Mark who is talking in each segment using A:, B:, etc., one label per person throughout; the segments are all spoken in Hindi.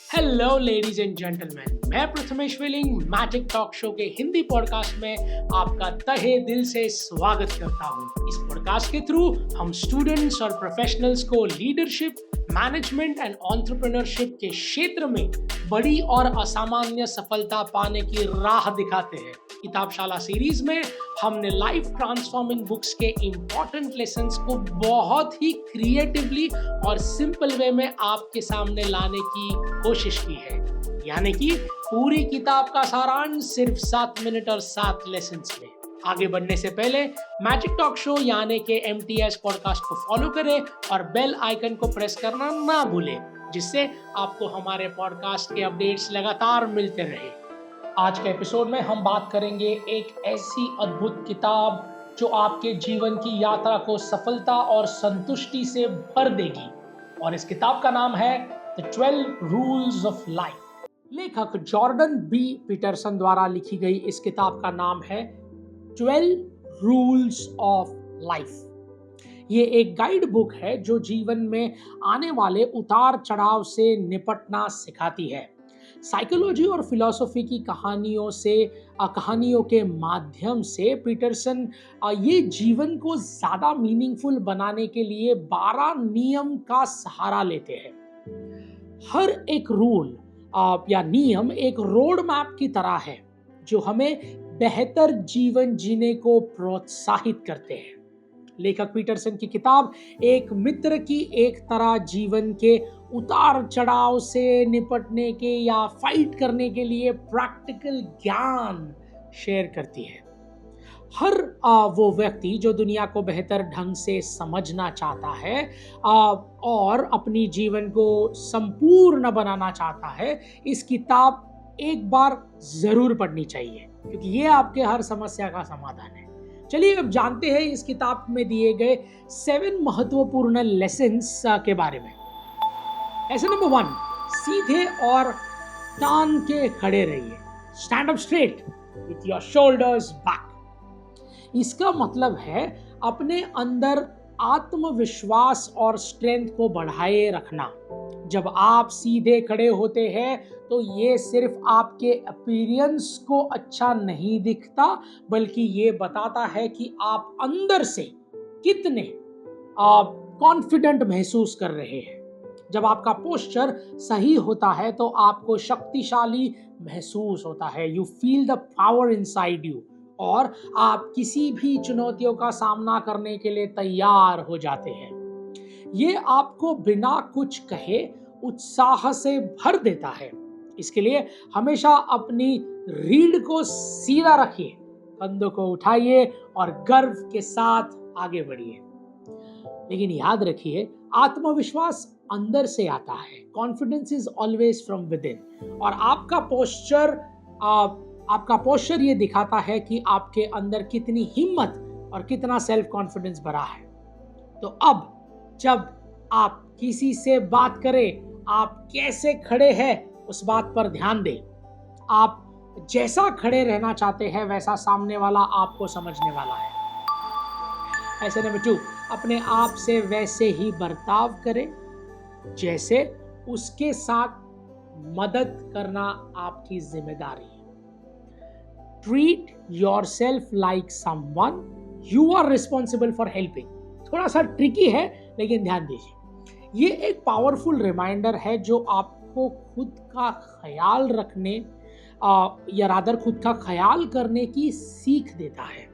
A: हेलो लेडीज एंड जेंटलमैन, मैं Prathamesh willing magic talk show के हिंदी पॉडकास्ट में आपका तहे दिल से स्वागत करता हूं। इस पॉडकास्ट के थ्रू हम स्टूडेंट्स और प्रोफेशनल्स को लीडरशिप, मैनेजमेंट एंड एंटरप्रेन्योरशिप के क्षेत्र में बड़ी और असामान्य सफलता पाने की राह दिखाते हैं। किताबशाला सीरीज में हमने लाइफ ट्रांसफॉर्मिंग बुक्स के इम्पोर्टेंट लेसन्स को बहुत ही क्रिएटिवली और सिंपल वे में आपके सामने लाने की कोशिश की है। यानी कि पूरी किताब का सारांश सिर्फ 7 मिनट और 7 लेसन्स में। आगे बढ़ने से पहले मैजिक टॉक शो यानी कि MTS पॉडकास्ट को फॉलो करें और बेल आइकन को प्रेस करना ना भूलें, जिससे आपको हमारे पॉडकास्ट के अपडेट्स लगातार मिलते रहे। आज के एपिसोड में हम बात करेंगे एक ऐसी अद्भुत किताब जो आपके जीवन की यात्रा को सफलता और संतुष्टि से भर देगी, और इस किताब का नाम है द 12 रूल्स ऑफ लाइफ। लेखक जॉर्डन बी पीटरसन द्वारा लिखी गई इस किताब का नाम है 12 रूल्स ऑफ लाइफ। ये एक गाइड बुक है जो जीवन में आने वाले उतार चढ़ाव से निपटना सिखाती है। साइकोलॉजी और फिलॉसफी की कहानियों के माध्यम से पीटरसन ये जीवन को ज़्यादा मीनिंगफुल बनाने के लिए 12 नियम का सहारा लेते हैं। हर एक रूल या नियम एक रोड मैप की तरह है जो हमें बेहतर जीवन जीने को प्रोत्साहित करते हैं। लेखक पीटरसन की किताब एक मित्र की एक तरह जीवन के उतार चढ़ाव से निपटने के या फाइट करने के लिए प्रैक्टिकल ज्ञान शेयर करती है। हर वो व्यक्ति जो दुनिया को बेहतर ढंग से समझना चाहता है और अपनी जीवन को संपूर्ण बनाना चाहता है, इस किताब एक बार जरूर पढ़नी चाहिए, क्योंकि ये आपके हर समस्या का समाधान है। चलिए अब जानते हैं इस किताब में दिए गए 7 महत्वपूर्ण लेसन्स के बारे में। लेसन नंबर 1, सीधे और तान के खड़े रहिए। Stand up straight with your shoulders back. इसका मतलब है अपने अंदर आत्मविश्वास और स्ट्रेंथ को बढ़ाए रखना। जब आप सीधे खड़े होते हैं तो ये सिर्फ आपके अपीयरेंस को अच्छा नहीं दिखता, बल्कि ये बताता है कि आप अंदर से कितने कॉन्फिडेंट महसूस कर रहे हैं। जब आपका पोस्चर सही होता है तो आपको शक्तिशाली महसूस होता है। You feel the power inside you, और आप किसी भी चुनौतियों का सामना करने के लिए तैयार हो जाते हैं। ये आपको बिना कुछ कहे उत्साह से भर देता है। इसके लिए हमेशा अपनी रीढ़ को सीधा रखिए, कंधों को उठाइए और गर्व के साथ आगे बढ़िए। लेकिन याद रखिए, आत्मविश्वास अंदर से आता है। Confidence is always from with in, और आपका पोस्चर ये दिखाता है कि आपके अंदर कितनी हिम्मत और कितना सेल्फ कॉन्फिडेंस भरा है। तो अब जब आप किसी से बात करें, आप कैसे खड़े हैं उस बात पर ध्यान दें। आप जैसा खड़े रहना चाहते हैं वैसा सामने वाला आपको समझने वाला है। ऐसे नंबर 2, अपने आप से वैसे ही बर्ताव करें जैसे उसके साथ मदद करना आपकी जिम्मेदारी है। Treat yourself like someone you are responsible for helping. थोड़ा सा ट्रिकी है, लेकिन ध्यान दीजिए। ये एक पावरफुल रिमाइंडर है जो आपको खुद का ख्याल रखने या रादर खुद का ख्याल करने की सीख देता है।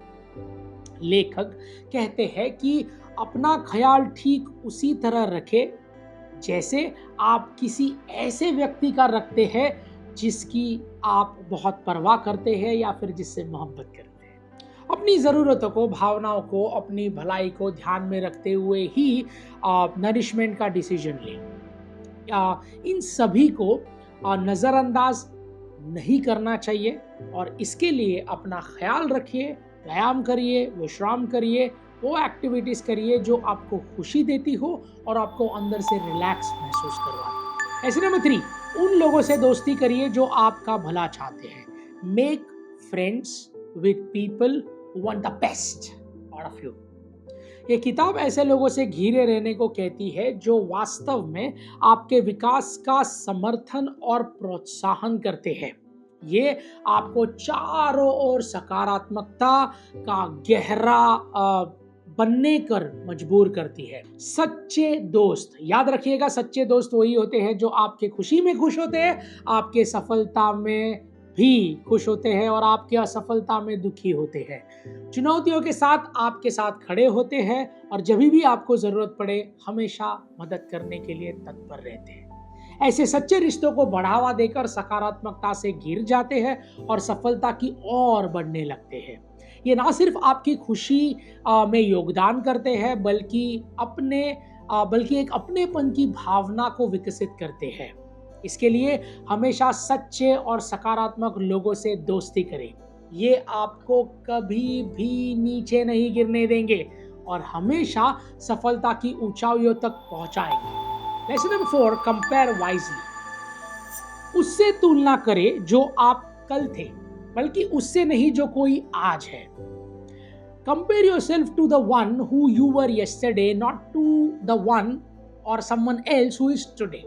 A: लेखक कहते हैं कि अपना ख्याल ठीक उसी तरह रखें जैसे आप किसी ऐसे व्यक्ति का रखते हैं जिसकी आप बहुत परवाह करते हैं या फिर जिससे मोहब्बत करते हैं। अपनी ज़रूरतों को, भावनाओं को, अपनी भलाई को ध्यान में रखते हुए ही नरिशमेंट का डिसीजन लें। इन सभी को नज़रअंदाज नहीं करना चाहिए, और इसके लिए अपना ख्याल रखिए, व्यायाम करिए, विश्राम करिए, वो एक्टिविटीज़ करिए जो आपको खुशी देती हो और आपको अंदर से रिलैक्स महसूस करवाए। ऐसे नंबर 3, उन लोगों से दोस्ती करिए जो आपका भला चाहते हैं। Make friends with people who want the best out of you. ये किताब ऐसे लोगों से घिरे रहने को कहती है जो वास्तव में आपके विकास का समर्थन और प्रोत्साहन करते हैं। ये आपको चारों ओर सकारात्मकता का गहरा बनने कर मजबूर करती है। सच्चे दोस्त, याद रखिएगा, सच्चे दोस्त वही होते हैं जो आपके खुशी में खुश होते हैं, आपके सफलता में भी खुश होते हैं और आपकी असफलता में दुखी होते हैं। चुनौतियों के साथ आपके साथ खड़े होते हैं और जब भी आपको जरूरत पड़े हमेशा मदद करने के लिए तत्पर रहते हैं। ऐसे सच्चे रिश्तों को बढ़ावा देकर सकारात्मकता से घिर जाते हैं और सफलता की ओर बढ़ने लगते हैं। ये ना सिर्फ आपकी खुशी में योगदान करते हैं बल्कि एक अपनेपन की भावना को विकसित करते हैं। इसके लिए हमेशा सच्चे और सकारात्मक लोगों से दोस्ती करें। ये आपको कभी भी नीचे नहीं गिरने देंगे और हमेशा सफलता की ऊंचाइयों तक पहुंचाएंगे। Lesson number 4, compare wisely. उससे तुलना करें जो आप कल थे, बल्कि उससे नहीं जो कोई आज है। Compare yourself to the one who you were yesterday, not to the one और someone else who is today.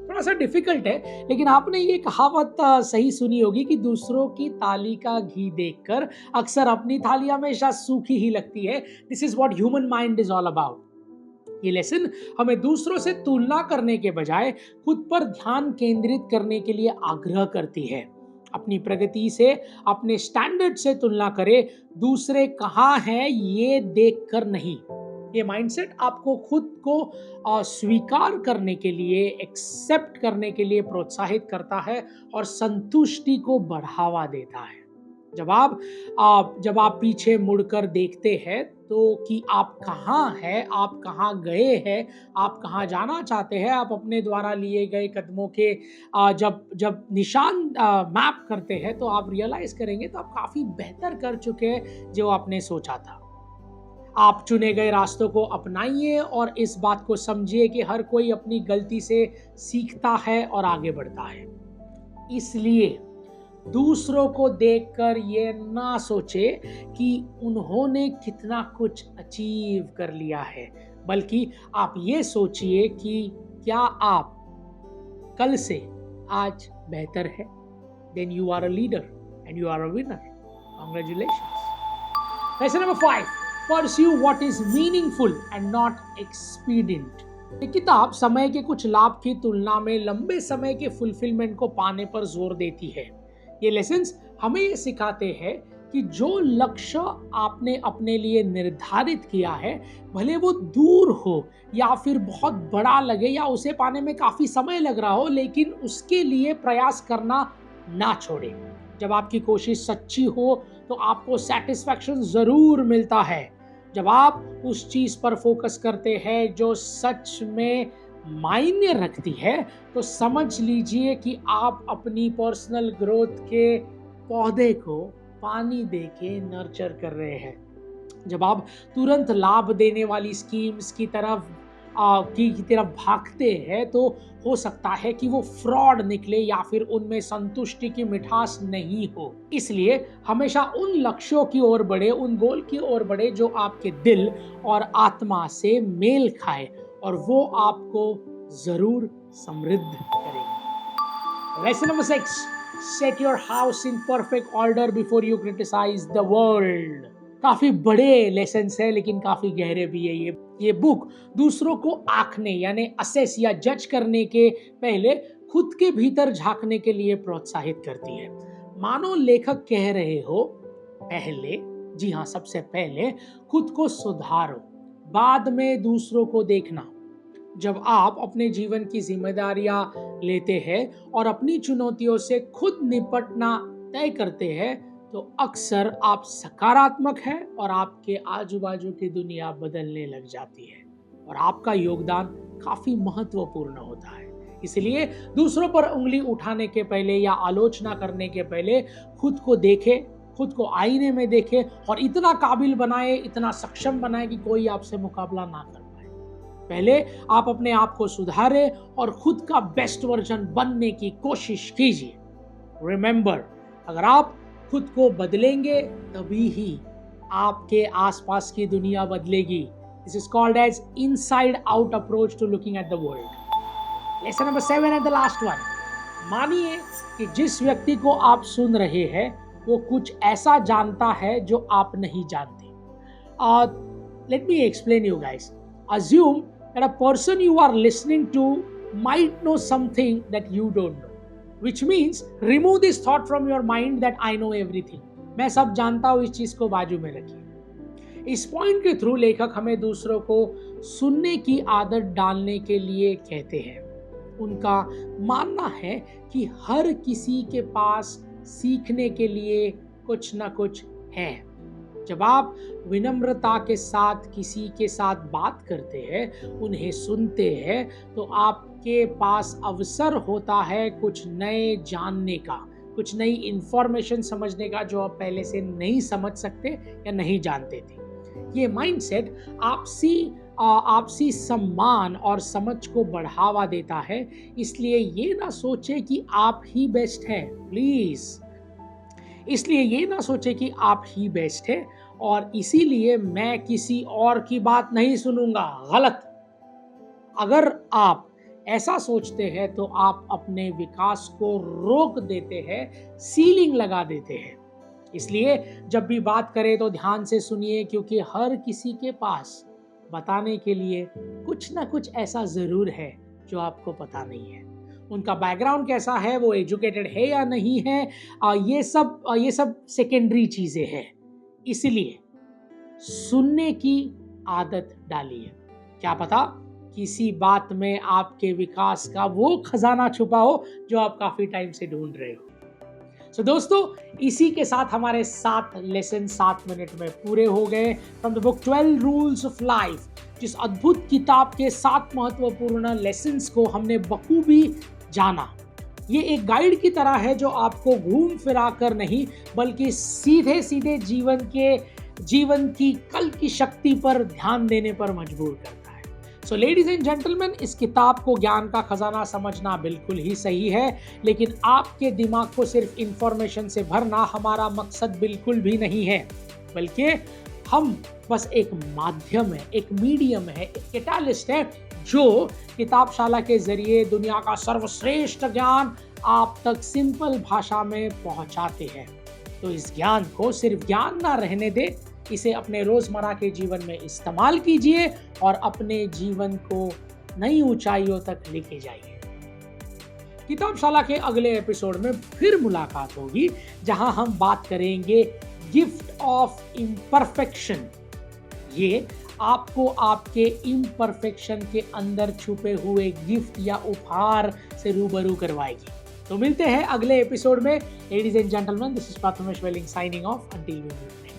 A: थोड़ा सा डिफिकल्ट है, लेकिन आपने ये कहावत सही सुनी होगी कि दूसरों की थाली का घी देखकर अक्सर अपनी थाली हमेशा सूखी ही लगती है। This is what human mind is all about. ये लेसन हमें दूसरों से तुलना करने के बजाय खुद पर ध्यान केंद्रित करने के लिए आग्रह करती है। अपनी प्रगति से, अपने स्टैंडर्ड से तुलना करें, दूसरे कहाँ हैं ये देखकर नहीं। ये माइंडसेट आपको खुद को स्वीकार करने के लिए, एक्सेप्ट करने के लिए प्रोत्साहित करता है और संतुष्टि को बढ़ावा देता है। जब आप पीछे मुड़कर देखते हैं तो कि आप कहाँ हैं, आप कहाँ गए हैं, आप कहाँ जाना चाहते हैं, आप अपने द्वारा लिए गए कदमों के जब निशान मैप करते हैं तो आप रियलाइज करेंगे तो आप काफ़ी बेहतर कर चुके हैं जो आपने सोचा था। आप चुने गए रास्तों को अपनाइए और इस बात को समझिए कि हर कोई अपनी गलती से सीखता है और आगे बढ़ता है। इसलिए दूसरों को देखकर ये ना सोचे कि उन्होंने कितना कुछ अचीव कर लिया है, बल्कि आप ये सोचिए कि क्या आप कल से आज बेहतर है। Then you are a leader and you are a winner. Congratulations. Lesson number 5, pursue what is meaningful and not expedient. ये किताब समय के कुछ लाभ की तुलना में लंबे समय के फुलफिलमेंट को पाने पर जोर देती है। ये लेसन्स हमें ये सिखाते हैं कि जो लक्ष्य आपने अपने लिए निर्धारित किया है, भले वो दूर हो या फिर बहुत बड़ा लगे या उसे पाने में काफ़ी समय लग रहा हो, लेकिन उसके लिए प्रयास करना ना छोड़ें। जब आपकी कोशिश सच्ची हो तो आपको सेटिस्फैक्शन ज़रूर मिलता है। जब आप उस चीज़ पर फोकस करते हैं जो सच में मायने रखती है, तो समझ लीजिए कि आप अपनी पर्सनल ग्रोथ के पौधे को पानी देके नर्चर कर रहे हैं। जब आप तुरंत लाभ देने वाली स्कीम्स की तरफ भागते हैं तो हो सकता है कि वो फ्रॉड निकले या फिर उनमें संतुष्टि की मिठास नहीं हो। इसलिए हमेशा उन लक्ष्यों की ओर बढ़े, उन गोल की ओर बढ़े जो आपके दिल और आत्मा से मेल खाए और वो आपको जरूर समृद्ध करेगी। Lesson number 6, set your house in perfect order before you criticise the world. काफी बड़े लेसन्स है लेकिन काफी गहरे भी है। ये बुक दूसरों को आंकने यानी असेस या जज करने के पहले खुद के भीतर झांकने के लिए प्रोत्साहित करती है। मानो लेखक कह रहे हो, पहले, जी हाँ, सबसे पहले खुद को सुधारो, बाद में दूसरों को देखना। जब आप अपने जीवन की जिम्मेदारियां लेते हैं और अपनी चुनौतियों से खुद निपटना तय करते हैं तो अक्सर आप सकारात्मक हैं और आपके आजू बाजू की दुनिया बदलने लग जाती है और आपका योगदान काफी महत्वपूर्ण होता है। इसलिए दूसरों पर उंगली उठाने के पहले या आलोचना करने के पहले खुद को देखें, खुद को आईने में देखें और इतना काबिल बनाए, इतना सक्षम बनाए कि कोई आपसे मुकाबला ना कर पाए। पहले आप अपने आप को सुधारें और खुद का बेस्ट वर्जन बनने की कोशिश कीजिए। रिमेंबर, अगर आप खुद को बदलेंगे तभी ही आपके आसपास की दुनिया बदलेगी। This is called as inside out approach to looking at the world. Lesson number 7 and the last one. मानिए कि जिस व्यक्ति को आप सुन रहे हैं वो कुछ ऐसा जानता है जो आप नहीं जानते. Let me explain you guys. Assume that a person you are listening to might know something that you don't know, which means remove this thought from your mind that I know everything. मैं सब जानता हूँ, इस चीज को बाजू में रखिए. इस पॉइंट के थ्रू लेखक हमें दूसरों को सुनने की आदत डालने के लिए कहते हैं. उनका मानना है कि हर किसी के पास सीखने के लिए कुछ ना कुछ है. जब आप विनम्रता के साथ किसी के साथ बात करते हैं, उन्हें सुनते हैं, तो आपके पास अवसर होता है कुछ नए जानने का, कुछ नई इंफॉर्मेशन समझने का जो आप पहले से नहीं समझ सकते या नहीं जानते थे. ये माइंडसेट आपसी सम्मान और समझ को बढ़ावा देता है. इसलिए ये ना सोचे कि आप ही बेस्ट हैं, प्लीज. इसलिए ये ना सोचे कि आप ही बेस्ट है और इसीलिए मैं किसी और की बात नहीं सुनूंगा. गलत. अगर आप ऐसा सोचते हैं तो आप अपने विकास को रोक देते हैं, सीलिंग लगा देते हैं. इसलिए जब भी बात करें तो ध्यान से सुनिए, क्योंकि हर किसी के पास बताने के लिए कुछ ना कुछ ऐसा जरूर है जो आपको पता नहीं है. उनका बैकग्राउंड कैसा है, वो एजुकेटेड है या नहीं है, ये सब सेकेंडरी चीजें हैं. इसलिए सुनने की आदत डालिए. क्या पता किसी बात में आपके विकास का वो खजाना छुपा हो जो आप काफी टाइम से ढूंढ रहे हो. So, दोस्तों, इसी के साथ हमारे 7 लेसन 7 मिनट में पूरे हो गए from the book 12 rules of life. जिस अद्भुत किताब के 7 महत्वपूर्ण लेसन्स को हमने बखूबी जाना. ये एक गाइड की तरह है जो आपको घूम फिरा कर नहीं बल्कि सीधे सीधे जीवन की कल की शक्ति पर ध्यान देने पर मजबूर करता है. सो लेडीज एंड जेंटलमैन, इस किताब को ज्ञान का खजाना समझना बिल्कुल ही सही है, लेकिन आपके दिमाग को सिर्फ इंफॉर्मेशन से भरना हमारा मकसद बिल्कुल भी नहीं है. बल्कि हम बस एक माध्यम है, एक मीडियम है, एक कैटालिस्ट है जो किताबशाला के जरिए दुनिया का सर्वश्रेष्ठ ज्ञान आप तक सिंपल भाषा में पहुंचाते हैं. तो इस ज्ञान को सिर्फ ज्ञान ना रहने दे, इसे अपने रोजमर्रा के जीवन में इस्तेमाल कीजिए और अपने जीवन को नई ऊंचाइयों तक लेके जाइए. किताबशाला के अगले एपिसोड में फिर मुलाकात होगी, जहां हम बात करेंगे गिफ्ट ऑफ इम्परफेक्शन. ये आपको आपके इम्परफेक्शन के अंदर छुपे हुए गिफ्ट या उपहार से रूबरू करवाएगी. तो मिलते हैं अगले एपिसोड में. Ladies and gentleman, this is Prathamesh Veling signing off. Until we meet.